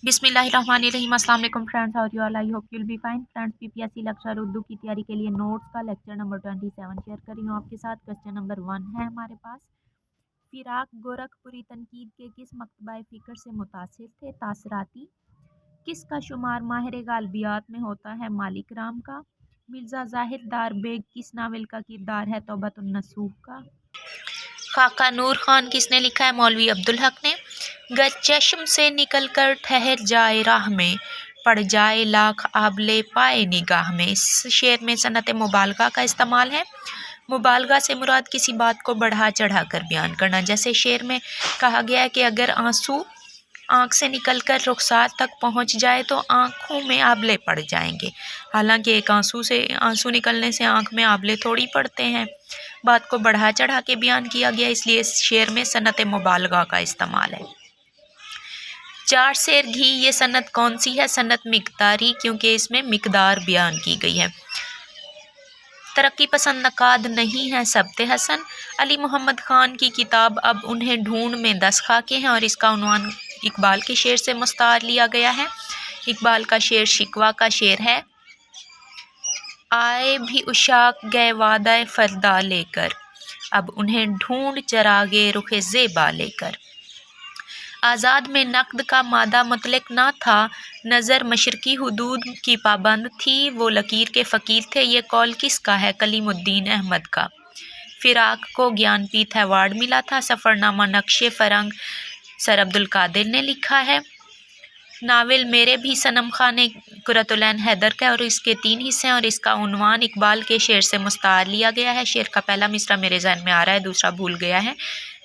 बिस्मिल्लाहिर्रहमानिर्रहीम। अस्सलाम वालेकुम friends, how are you all? I hope you will be fine friends. PPSC lecture Urdu की तैयारी के लिए नोट्स का लेक्चर नंबर 27 शेयर कर रही हूँ आपके साथ। क्वेश्चन नंबर 1 है हमारे पास। फिराक गोरखपुरी तनकीद के किस मकतबा फ़िक्र से मुतासिर थे? तासराती। किसका शुमार माहिर गालबियात में होता है? मालिक राम का। मिर्ज़ा ज़ाहिर दार बेग किस नावल का किरदार है? तौबतुन नसूह का। खाका नूर खान किसने लिखा है? मौलवी अब्दुल हक ने। गर चश्म से निकल कर ठहर जाए राह में, पड़ जाए लाख आबले पाए निगाह में। इस शेर में सनत मुबालगा का इस्तेमाल है। मुबालगा से मुराद किसी बात को बढ़ा चढ़ा कर बयान करना। जैसे शेर में कहा गया है कि अगर आंसू आँख से निकलकर रुखसार तक पहुँच जाए तो आँखों में आबले पड़ जाएंगे। हालांकि एक आंसू निकलने से आँख में आबले थोड़ी पड़ते हैं। बात को बढ़ा चढ़ा के बयान किया गया, इसलिए इस शेर में सनत मुबालगा का इस्तेमाल है। 4 सेर घी, ये सनत कौन सी है? सनत मिकदारी, क्योंकि इसमें मिकदार बयान की गई है। तरक्की पसंद नकाद नहीं है सबते हसन। अली मोहम्मद खान की किताब अब उन्हें ढूंढ में 10 खाके हैं और इसका उन्वान इकबाल के शेर से मुस्तार लिया गया है। इकबाल का शेर शिकवा का शेर है। आए भी उशाक गए वादा फरदा लेकर, अब उन्हें ढूंढ चरागे रुखे ज़ेबा लेकर। आज़ाद में नक़द का मादा मुतलक ना था, नज़र मशरकी हुदूद की पाबंद थी, वो लकीर के फ़कीर थे। ये कौल किसका है? कलीमुद्दीन अहमद का। फिराक को ज्ञानपीठ अवार्ड मिला था। सफ़रनामा नक्शे फ़रंग सर अब्दुल कादिर ने लिखा है। नावल मेरे भी सनम खाने कुरतुलैन हैदर का और इसके 3 हिस्से हैं और इसका उन्वान इकबाल के शेर से मुस्तार लिया गया है। शेर का पहला मिसरा मेरे जहन में आ रहा है, दूसरा भूल गया है।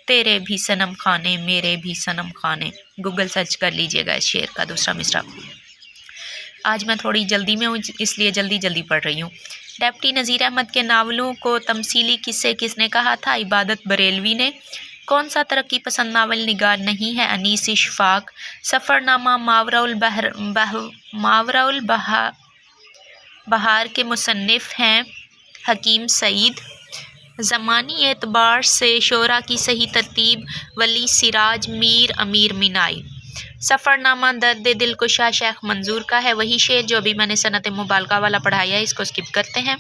तेरे भी सनम खाने मेरे भी सनम खाने, गूगल सर्च कर लीजिएगा इस शेर का दूसरा मिसरा। आज मैं थोड़ी जल्दी में हूँ, इसलिए जल्दी पढ़ रही हूँ। डेप्टी नज़ीर अहमद के नावलों को तमसीली किस्से किसने कहा था? इबादत बरेलवी ने। कौन सा तरक्की पसंद नावल निगार नहीं है? अनीस इशफाक। सफ़रनामा मावराउल बहार के मुसन्निफ़ हैं हकीम सईद। ज़मानी एतबार से शोरा की सही तरतीब वली सिराज मीर अमीर मिनाई। सफ़रनामा दर्द दिलकुशा शेख मंजूर का है। वही शेर जो अभी मैंने सनत मुबालगा वाला पढ़ाया है, इसको स्किप करते हैं।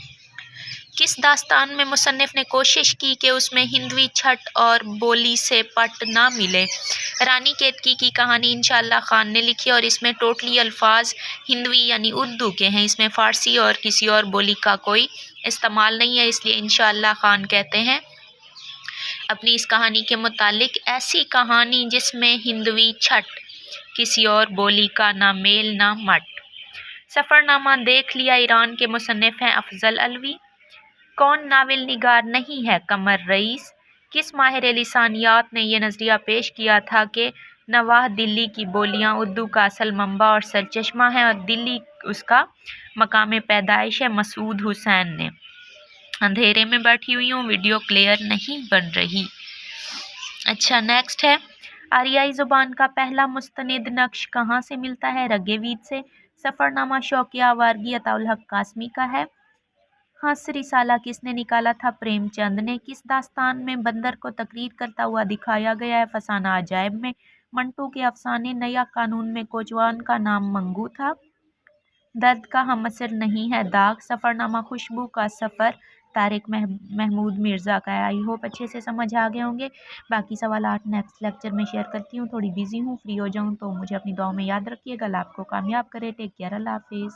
किस दास्तान में मुसन्निफ़ ने कोशिश की कि उसमें हिंदवी छट और बोली से पट ना मिले? रानी केतकी की कहानी इंशाअल्लाह खान ने लिखी और इसमें टोटली अल्फाज हिंदवी यानी उर्दू के हैं। इसमें फ़ारसी और किसी और बोली का कोई इस्तेमाल नहीं है, इसलिए इंशाअल्लाह खान कहते हैं अपनी इस कहानी के मुतालिक, ऐसी कहानी जिसमें हिंदवी छट किसी और बोली का ना मेल ना मट। सफ़रनामा देख लिया ईरान के मुसन्निफ़ हैं अफजल अलवी। कौन नावल निगार नहीं है? कमर रईस। किस माहिर लिसानियात ने यह नज़रिया पेश किया था कि नवाह दिल्ली की बोलियां उर्दू का असल मंबा और सरचश्मा है और दिल्ली उसका मकाम पैदाइश है? मसूद हुसैन ने। अंधेरे में बैठी हुई हूँ, वीडियो क्लियर नहीं बन रही। अच्छा, नेक्स्ट है। आरियाई ज़ुबान का पहला मुस्तनिद नक्श कहाँ से मिलता है? रगेवीद से। सफ़रनामा शौकिया वारगी अताउल हक कासमी का है। हंस रिसाला किसने निकाला था? प्रेमचंद ने। किस दास्तान में बंदर को तकरीर करता हुआ दिखाया गया है? फसाना अजायब में। मंटू के अफसाने नया कानून में कोचवान का नाम मंगू था। दर्द का हम असर नहीं है दाग। सफ़रनामा खुशबू का सफ़र तारिक महमूद मिर्ज़ा का है। आई होप अच्छे से समझ आ गए होंगे। बाकी सवालात नेक्स्ट लेक्चर में शेयर करती हूँ। थोड़ी बिजी हूँ, फ्री हो जाऊँ तो मुझे अपनी दुआओं में याद रखिएगा। अल्लाह आपको कामयाब करे। टेक केयर, अल्लाह हाफिज़।